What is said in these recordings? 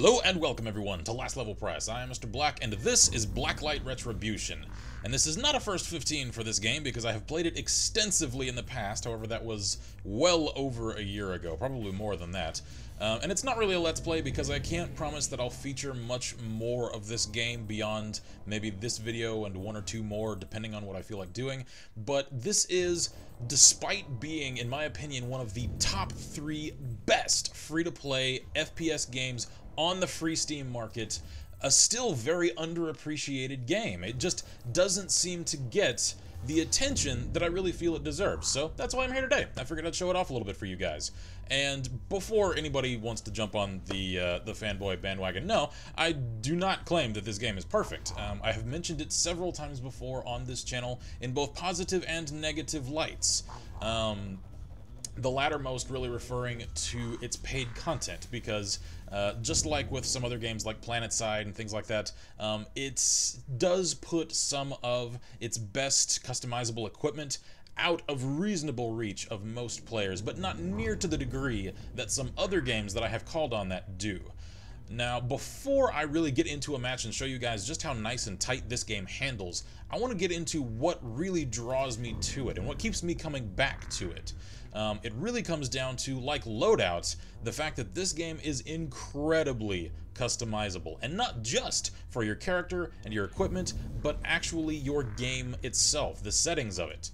Hello and welcome everyone to Last Level Press. I am Mr. Black and this is Blacklight Retribution. And this is not a first 15 for this game because I have played it extensively in the past, however that was well over a year ago, probably more than that. And it's not really a Let's Play because I can't promise that I'll feature much more of this game beyond maybe this video and one or two more depending on what I feel like doing. But this is, despite being, in my opinion, one of the top 3 best free-to-play FPS games on the free Steam market, a still very underappreciated game. It just doesn't seem to get the attention that I really feel it deserves. So that's why I'm here today. I figured I'd show it off a little bit for you guys. And before anybody wants to jump on the fanboy bandwagon, no, I do not claim that this game is perfect. I have mentioned it several times before on this channel in both positive and negative lights. The latter most really referring to its paid content, because just like with some other games like PlanetSide and things like that, it does put some of its best customizable equipment out of reasonable reach of most players, but not near to the degree that some other games that I have called on that do. Now, before I really get into a match and show you guys just how nice and tight this game handles, I want to get into what really draws me to it and what keeps me coming back to it. It really comes down to, like loadouts, the fact that this game is incredibly customizable, and not just for your character and your equipment, but actually your game itself, the settings of it.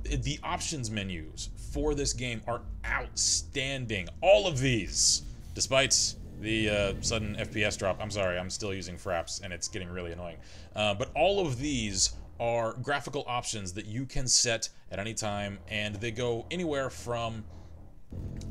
The options menus for this game are outstanding. All of these, despite the sudden FPS drop. I'm sorry, I'm still using fraps and it's getting really annoying. But all of these are graphical options that you can set at any time, and they go anywhere from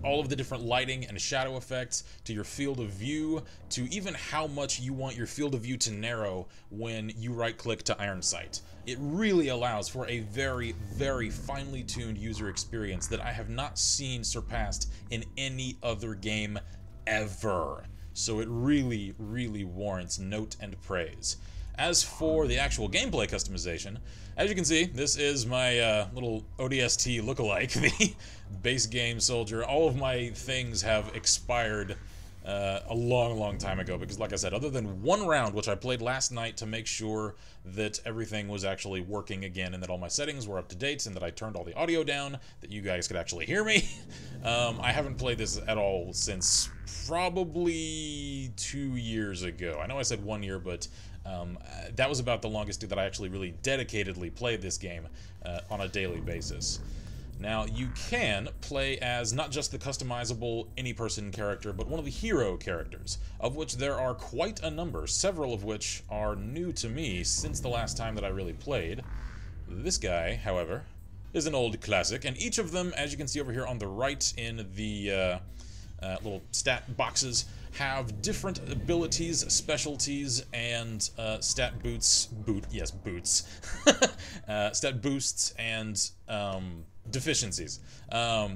all of the different lighting and shadow effects to your field of view to even how much you want your field of view to narrow when you right-click to iron sight. It really allows for a very, very finely tuned user experience that I have not seen surpassed in any other game ever. So it really, really warrants note and praise. As for the actual gameplay customization, as you can see, this is my little ODST lookalike, the base game soldier. All of my things have expired a long, long time ago because, like I said, other than one round, which I played last night to make sure that everything was actually working again and that all my settings were up to date and that I turned all the audio down, that you guys could actually hear me, I haven't played this at all since probably 2 years ago. I know I said 1 year, but that was about the longest that I actually really dedicatedly played this game on a daily basis. Now, you can play as not just the customizable any-person character, but one of the hero characters, of which there are quite a number, several of which are new to me since the last time that I really played. This guy, however, is an old classic, and each of them, as you can see over here on the right in the little stat boxes, have different abilities, specialties, and stat boosts, stat boosts, and deficiencies.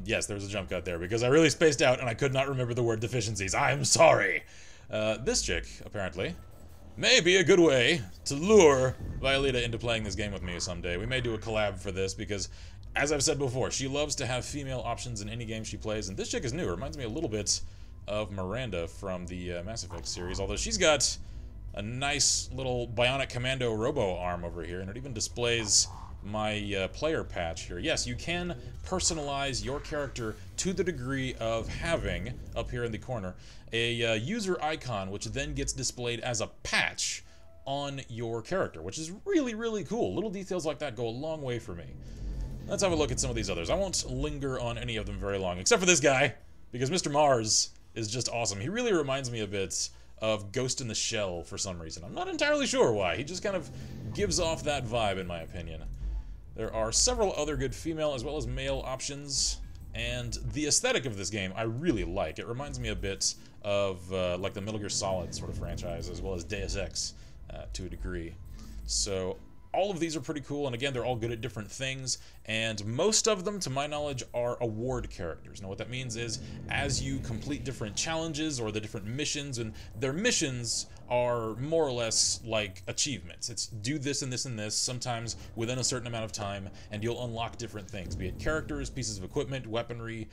Yes, there was a jump cut there because I really spaced out and I could not remember the word deficiencies. I'm sorry. This chick, apparently, may be a good way to lure Vileda into playing this game with me someday. We may do a collab for this because, as I've said before, she loves to have female options in any game she plays, and this chick is new. It reminds me a little bit of Miranda from the Mass Effect series, although she's got a nice little bionic commando robo arm over here, and it even displays my player patch here. Yes, you can personalize your character to the degree of having, up here in the corner, a user icon, which then gets displayed as a patch on your character, which is really, really cool. Little details like that go a long way for me. Let's have a look at some of these others. I won't linger on any of them very long, except for this guy, because Mr. Mars is just awesome. He really reminds me a bit of Ghost in the Shell for some reason. I'm not entirely sure why. He just kind of gives off that vibe, in my opinion. There are several other good female as well as male options, and the aesthetic of this game I really like. It reminds me a bit of like the Metal Gear Solid sort of franchise, as well as Deus Ex to a degree. So all of these are pretty cool, and again, they're all good at different things, and most of them, to my knowledge, are award characters. Now, what that means is, as you complete different challenges or the different missions, and their missions are more or less like achievements. It's do this and this and this, sometimes within a certain amount of time, and you'll unlock different things, be it characters, pieces of equipment, weaponry,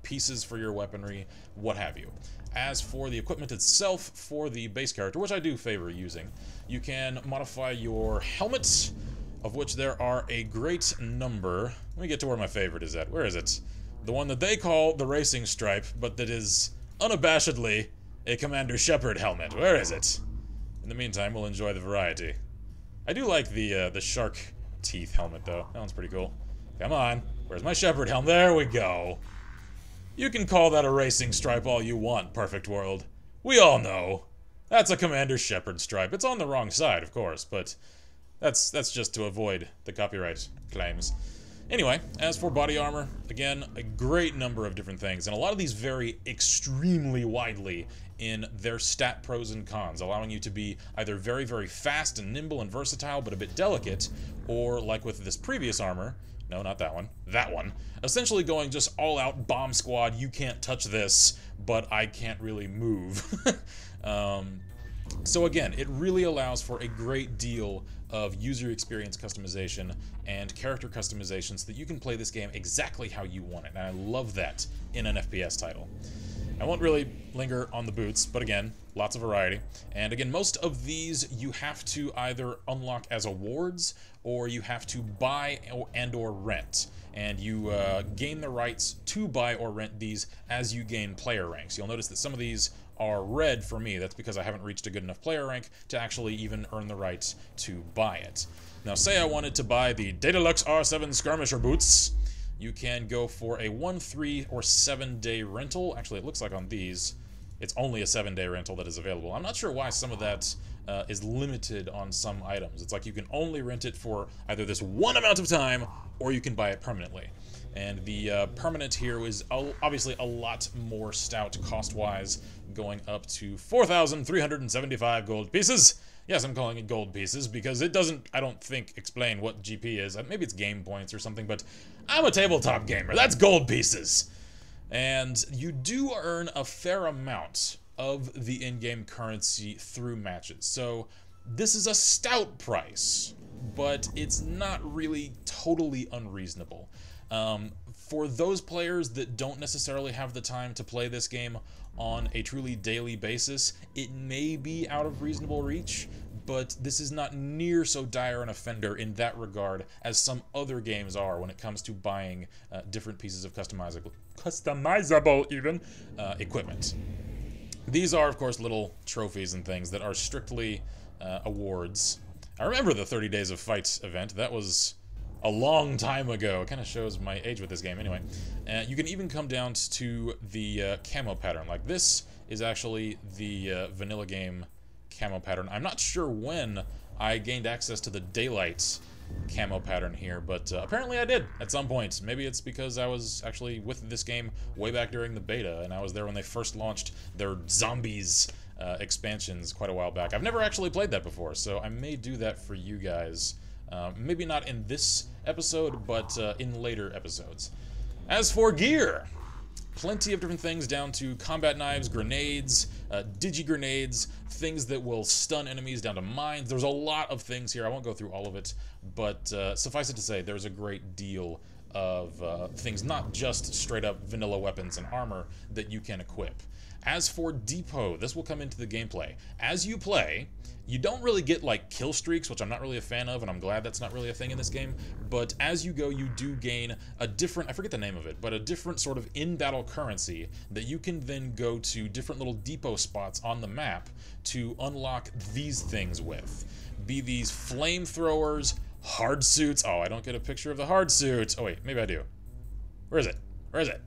pieces for your weaponry, what have you. As for the equipment itself for the base character, which I do favor using, you can modify your helmet, of which there are a great number. Let me get to where my favorite is at. Where is it? The one that they call the racing stripe, but that is unabashedly a Commander Shepard helmet. Where is it? In the meantime, we'll enjoy the variety. I do like the shark teeth helmet, though. That one's pretty cool. Come on. Where's my Shepard helmet? There we go. You can call that a racing stripe all you want, Perfect World. We all know. That's a Commander Shepard stripe. It's on the wrong side, of course, but that's just to avoid the copyright claims. Anyway, as for body armor, again, a great number of different things, and a lot of these vary extremely widely in their stat pros and cons, allowing you to be either very, very fast and nimble and versatile, but a bit delicate, or like with this previous armor, no, not that one, essentially going just all out bomb squad, you can't touch this, but I can't really move. So again, it really allows for a great deal of user experience customization and character customization so that you can play this game exactly how you want it, and I love that in an FPS title. I won't really linger on the boots, but again, lots of variety. And again, most of these you have to either unlock as awards, or you have to buy and or rent. And you gain the rights to buy or rent these as you gain player ranks. You'll notice that some of these are red for me. That's because I haven't reached a good enough player rank to actually even earn the right to buy it. Now, say I wanted to buy the Daedalux R7 Skirmisher boots. You can go for a 1, 3, or 7-day rental. Actually, it looks like on these, it's only a 7-day rental that is available. I'm not sure why some of that is limited on some items. It's like you can only rent it for either this one amount of time, or you can buy it permanently. And the permanent here is obviously a lot more stout cost-wise, going up to 4,375 gold pieces. Yes, I'm calling it gold pieces because it doesn't, I don't think, explain what GP is. Maybe it's game points or something, but I'm a tabletop gamer. That's gold pieces. And you do earn a fair amount of the in-game currency through matches. So this is a stout price, but it's not really totally unreasonable. For those players that don't necessarily have the time to play this game on a truly daily basis, it may be out of reasonable reach, but this is not near so dire an offender in that regard as some other games are when it comes to buying different pieces of customizable even, equipment. These are, of course, little trophies and things that are strictly awards. I remember the 30 Days of Fight event. That was a long time ago. It kind of shows my age with this game. Anyway, you can even come down to the Camo Pattern. Like, this is actually the vanilla game Camo Pattern. I'm not sure when I gained access to the Daylight Camo Pattern here, but apparently I did at some point. Maybe it's because I was actually with this game way back during the beta, and I was there when they first launched their Zombies expansions quite a while back. I've never actually played that before, so I may do that for you guys. Maybe not in this episode, but in later episodes. As for gear, plenty of different things down to combat knives, grenades, digi-grenades, things that will stun enemies, down to mines. There's a lot of things here. I won't go through all of it, but suffice it to say, there's a great deal of things, not just straight-up vanilla weapons and armor that you can equip. As for Depo, this will come into the gameplay. As you play, you don't really get, like, kill streaks, which I'm not really a fan of, and I'm glad that's not really a thing in this game, but as you go, you do gain a different, I forget the name of it, but a different sort of in-battle currency that you can then go to different little depot spots on the map to unlock these things with. Be these flamethrowers, hard suits. Oh, I don't get a picture of the hard suit. Oh, wait, maybe I do. Where is it? Where is it?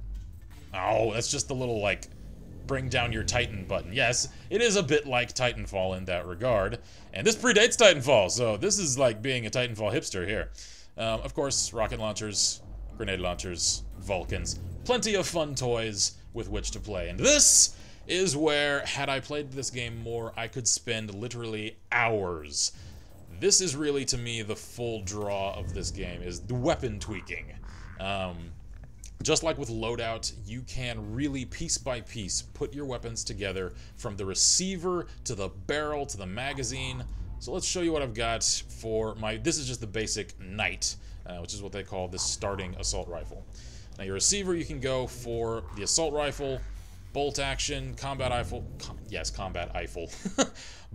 Oh, that's just the little, like, bring down your Titan button. Yes, it is a bit like Titanfall in that regard, and this predates Titanfall, so this is like being a Titanfall hipster here. Of course, rocket launchers, grenade launchers, Vulcans, plenty of fun toys with which to play, and this is where, had I played this game more, I could spend literally hours. This is really, to me, the full draw of this game, is the weapon tweaking. Just like with loadout, you can really, piece by piece, put your weapons together from the receiver to the barrel to the magazine. So let's show you what I've got for my, this is just the basic Knight, which is what they call the starting assault rifle. Now your receiver, you can go for the assault rifle, bolt action, combat rifle, yes, combat rifle,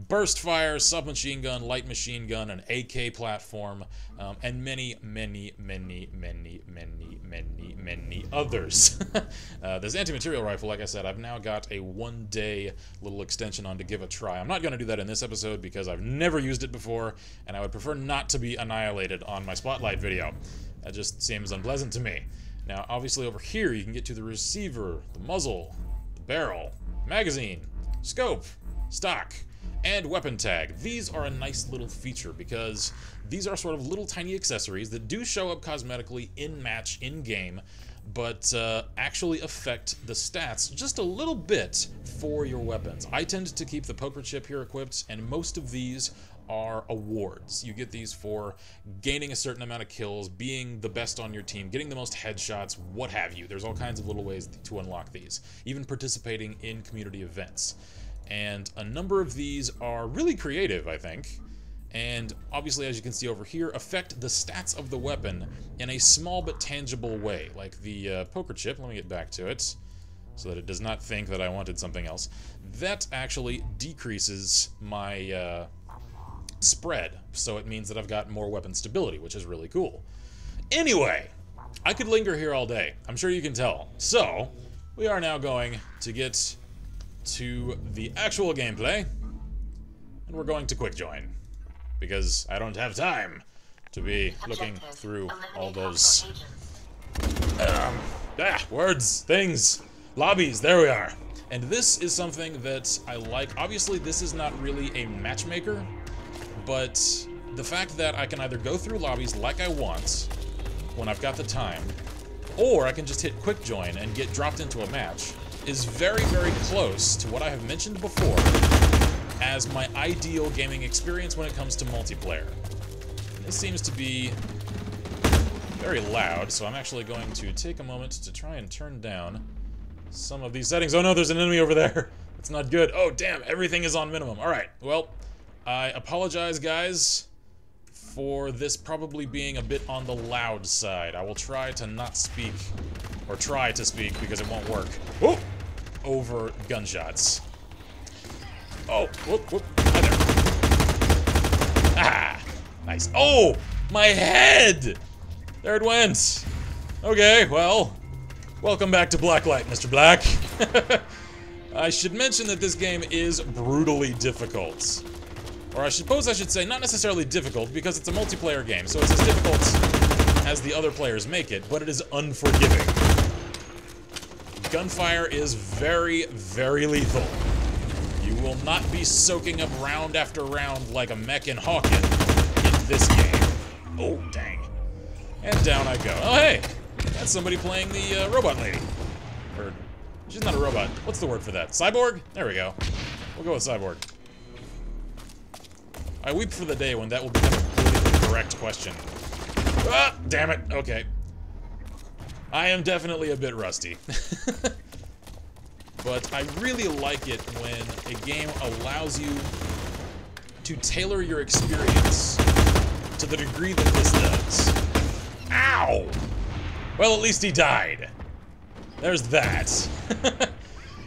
burst fire, submachine gun, light machine gun, an AK platform, and many, many, many, many, many, many, many others. This anti-material rifle, like I said, I've now got a one-day little extension on to give a try. I'm not going to do that in this episode because I've never used it before, and I would prefer not to be annihilated on my Spotlight video. That just seems unpleasant to me. Now, obviously over here you can get to the receiver, the muzzle, the barrel, magazine, scope, stock, and weapon tag. These are a nice little feature because these are sort of little tiny accessories that do show up cosmetically in-match, in-game, but actually affect the stats just a little bit for your weapons. I tend to keep the poker chip here equipped, and most of these are awards. You get these for gaining a certain amount of kills, being the best on your team, getting the most headshots, what have you. There's all kinds of little ways to unlock these, even participating in community events. And a number of these are really creative, I think, and obviously, as you can see over here, affect the stats of the weapon in a small but tangible way, like the poker chip. Let me get back to it so that it does not think that I wanted something else. That actually decreases my spread, so it means that I've got more weapon stability, which is really cool. Anyway, I could linger here all day. I'm sure you can tell. So, we are now going to get to the actual gameplay, and we're going to quick join, because I don't have time to be looking through all those words, things, lobbies. There we are. And this is something that I like. Obviously, this is not really a matchmaker, but the fact that I can either go through lobbies like I want when I've got the time, or I can just hit quick join and get dropped into a match is very, very close to what I have mentioned before as my ideal gaming experience when it comes to multiplayer. This seems to be very loud, so I'm actually going to take a moment to try and turn down some of these settings. Oh no, there's an enemy over there. That's not good. Oh damn, everything is on minimum. Alright, well, I apologize, guys, for this probably being a bit on the loud side. I will try to not speak, or try to speak, because it won't work. Whoop! Over gunshots. Oh, whoop, whoop. Hi there. Ah! Nice. Oh! My head! There it went. Okay, well, welcome back to Blacklight, Mr. Black. I should mention that this game is brutally difficult. Or I suppose I should say not necessarily difficult, because it's a multiplayer game, so it's as difficult as the other players make it, but it is unforgiving. Gunfire is very, very lethal. You will not be soaking up round after round like a mech in Hawken in this game. Oh, dang. And down I go. Oh, hey! That's somebody playing the robot lady. Or, she's not a robot. What's the word for that? Cyborg? There we go. We'll go with cyborg. I weep for the day when that will become a politically correct question. Ah, damn it. Okay. I am definitely a bit rusty. But I really like it when a game allows you to tailor your experience to the degree that this does. Ow! Well, at least he died. There's that.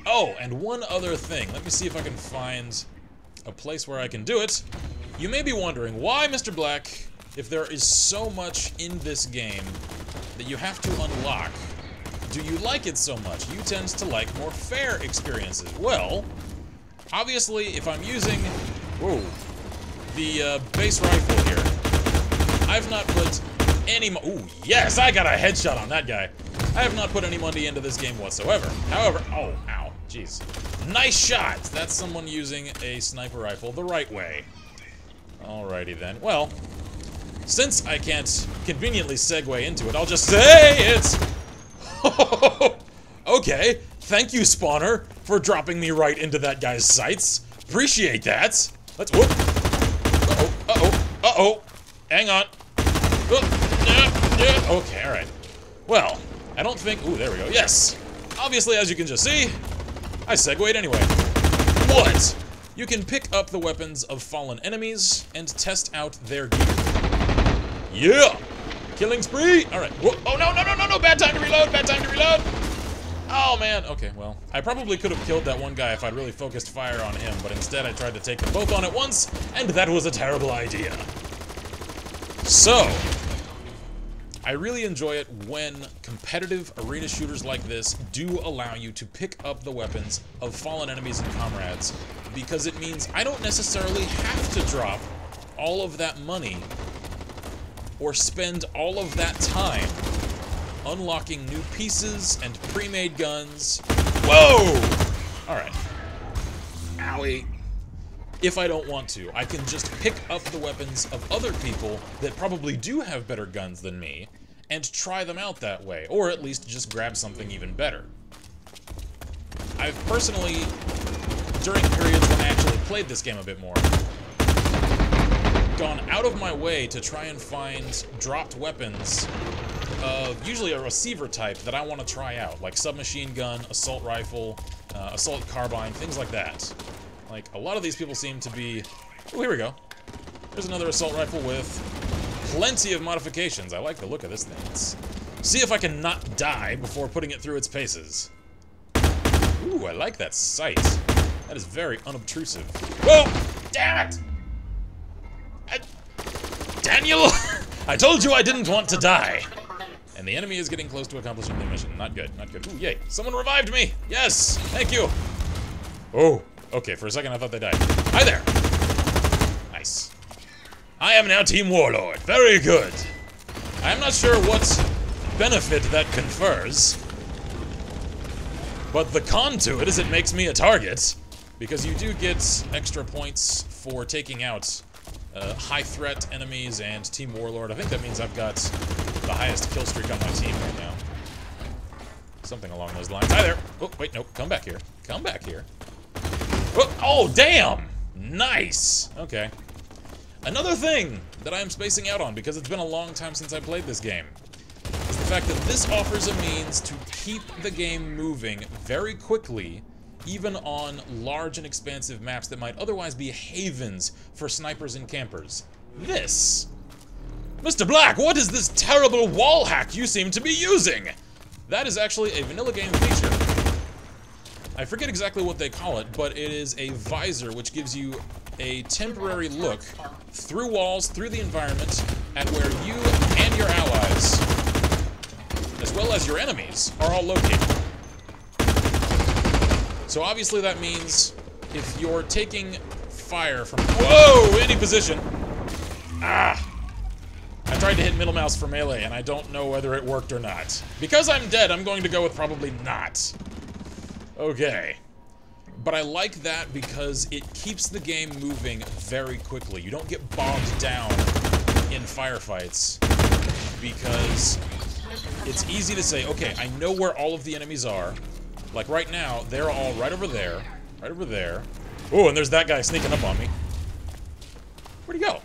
Oh, and one other thing. Let me see if I can find a place where I can do it. You may be wondering, why, Mr. Black, if there is so much in this game that you have to unlock, do you like it so much? You tend to like more fair experiences. Well, obviously, if I'm using, whoa, the base rifle here, I've not put any, ooh, yes, I got a headshot on that guy. I have not put any money into this game whatsoever. However, oh, ow, jeez. Nice shot! That's someone using a sniper rifle the right way. Alrighty then. Well, since I can't conveniently segue into it, I'll just say it's... Okay, thank you, Spawner, for dropping me right into that guy's sights. Appreciate that. Let's whoop. Uh-oh, uh-oh, uh-oh. Hang on. Okay, alright. Well, I don't think... Ooh, there we go. Yes! Obviously, as you can just see, I segued anyway. What? You can pick up the weapons of fallen enemies and test out their gear. Yeah! Killing spree! Alright. Oh, no, no, no, no, no! Bad time to reload! Bad time to reload! Oh, man. Okay, well, I probably could have killed that one guy if I'd really focused fire on him, but instead I tried to take them both on at once, and that was a terrible idea. So, I really enjoy it when competitive arena shooters like this do allow you to pick up the weapons of fallen enemies and comrades, because it means I don't necessarily have to drop all of that money or spend all of that time unlocking new pieces and pre-made guns. Whoa! Alright. Owie. If I don't want to, I can just pick up the weapons of other people that probably do have better guns than me and try them out that way, or at least just grab something even better. I've personally, during periods when I actually played this game a bit more, gone out of my way to try and find dropped weapons of usually a receiver type that I want to try out, like submachine gun, assault rifle, assault carbine, things like that. Like, a lot of these people seem to be... Oh, here we go. There's another assault rifle with plenty of modifications. I like the look of this thing. Let's see if I can not die before putting it through its paces. Ooh, I like that sight. That is very unobtrusive. Whoa! Damn it! Daniel! I told you I didn't want to die! And the enemy is getting close to accomplishing their mission. Not good, not good. Ooh, yay. Someone revived me! Yes! Thank you! Oh, okay, for a second I thought they died. Hi there! Nice. I am now Team Warlord. Very good. I am not sure what benefit that confers, but the con to it is it makes me a target, because you do get extra points for taking out high-threat enemies and Team Warlord. I think that means I've got the highest kill streak on my team right now. Something along those lines. Hi there! Oh, wait, no, come back here. Come back here. Oh, damn! Nice! Okay. Another thing that I am spacing out on, because it's been a long time since I played this game, is the fact that this offers a means to keep the game moving very quickly, even on large and expansive maps that might otherwise be havens for snipers and campers. This! Mr. Black, what is this terrible wall hack you seem to be using? That is actually a vanilla game feature. I forget exactly what they call it, but it is a visor which gives you a temporary look through walls, through the environment, at where you and your allies, as well as your enemies, are all located. So obviously that means if you're taking fire from, whoa, any position. Ah! I tried to hit middle mouse for melee, and I don't know whether it worked or not. Because I'm dead, I'm going to go with probably not. Okay. But I like that because it keeps the game moving very quickly. You don't get bogged down in firefights because it's easy to say, okay, I know where all of the enemies are. Like right now, they're all right over there. Right over there. Oh, and there's that guy sneaking up on me. Where'd he go?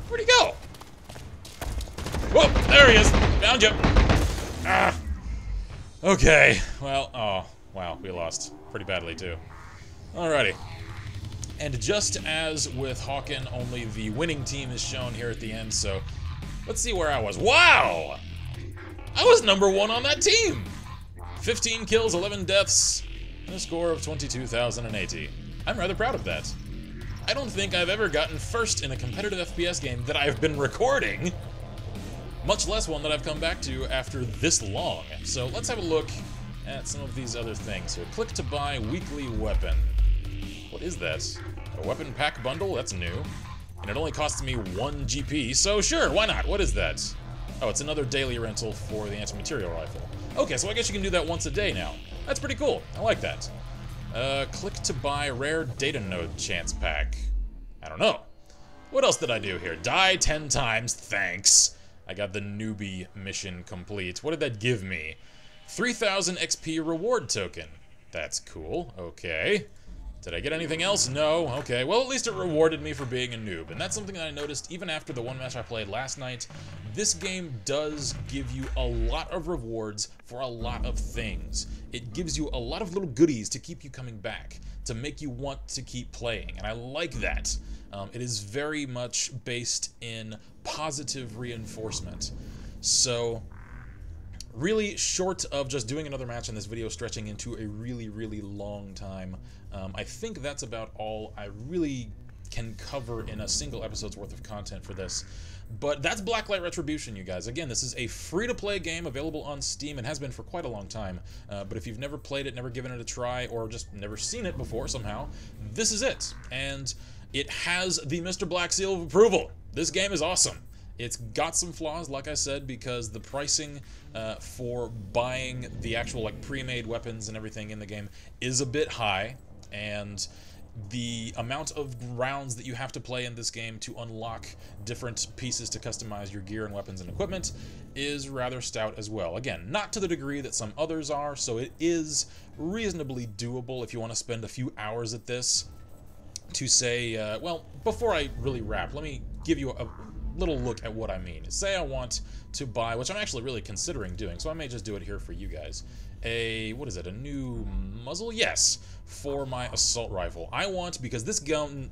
Where'd he go? Whoa, there he is. Found you. Ah. Okay, well, oh, wow, we lost. Pretty badly, too. Alrighty. And just as with Hawken, only the winning team is shown here at the end, so let's see where I was. Wow! I was #1 on that team! 15 kills, 11 deaths, and a score of 22,080. I'm rather proud of that. I don't think I've ever gotten first in a competitive FPS game that I've been recording, much less one that I've come back to after this long. So let's have a look at some of these other things here. Click to buy weekly weapon. What is that? A weapon pack bundle? That's new. And it only costs me 1 GP, so sure, why not? What is that? Oh, it's another daily rental for the anti-material rifle. Okay, so I guess you can do that once a day now. That's pretty cool. I like that. Click to buy rare data node chance pack. I don't know. What else did I do here? Die 10 times, thanks. I got the newbie mission complete. What did that give me? 3,000 XP reward token. That's cool. Okay. Did I get anything else? No. Okay. Well, at least it rewarded me for being a noob. And that's something that I noticed even after the one match I played last night. This game does give you a lot of rewards for a lot of things. It gives you a lot of little goodies to keep you coming back, to make you want to keep playing. And I like that. It is very much based in positive reinforcement. So really, short of just doing another match in this video stretching into a really, really long time, I think that's about all I really can cover in a single episode's worth of content for this. But that's Blacklight Retribution, you guys. Again, this is a free-to-play game available on Steam and has been for quite a long time. But if you've never played it, never given it a try, or just never seen it before somehow, this is it. And it has the Mr. Black seal of approval. This game is awesome. It's got some flaws, like I said, because the pricing for buying the actual like pre-made weapons and everything in the game is a bit high, and the amount of rounds that you have to play in this game to unlock different pieces to customize your gear and weapons and equipment is rather stout as well. Again, not to the degree that some others are, so it is reasonably doable if you want to spend a few hours at this to say, well, before I really wrap, let me give you a little look at what I mean. Say I want to buy, which I'm actually really considering doing, so I may just do it here for you guys, what is it, a new muzzle? Yes, for my assault rifle. I want, because this gun,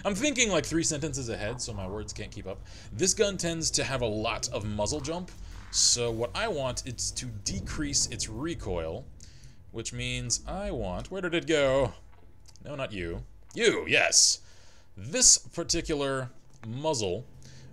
I'm thinking like 3 sentences ahead, so my words can't keep up. This gun tends to have a lot of muzzle jump, so what I want is to decrease its recoil, which means I want, where did it go? No, not you. You, yes! This particular muzzle,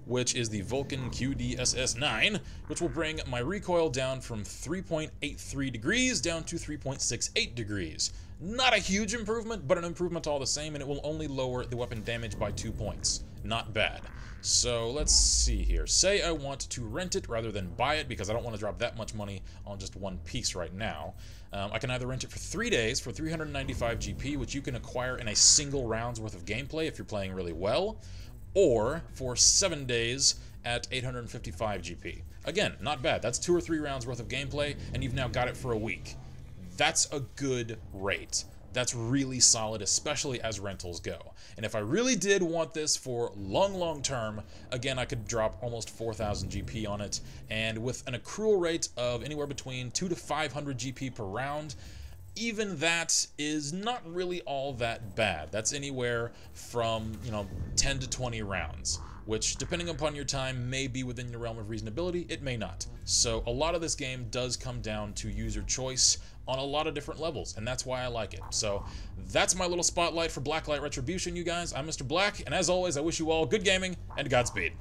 which is the Vulcan QDSS-9, which will bring my recoil down from 3.83 degrees down to 3.68 degrees. Not a huge improvement, but an improvement all the same, and it will only lower the weapon damage by 2 points. Not bad. So let's see here. Say I want to rent it rather than buy it, because I don't want to drop that much money on just one piece right now. I can either rent it for 3 days for 395 GP, which you can acquire in a single round's worth of gameplay if you're playing really well, or for 7 days at 855 GP. Again, not bad. That's 2 or 3 rounds worth of gameplay, and you've now got it for a week. That's a good rate. That's really solid, especially as rentals go. And if I really did want this for long term, again, I could drop almost 4,000 GP on it, and with an accrual rate of anywhere between 200 to 500 GP per round, even that is not really all that bad. That's anywhere from, 10 to 20 rounds, which, depending upon your time, may be within the realm of reasonability, it may not. So a lot of this game does come down to user choice on a lot of different levels, and that's why I like it. So that's my little spotlight for Blacklight Retribution, you guys. I'm Mr. Black, and as always, I wish you all good gaming and Godspeed.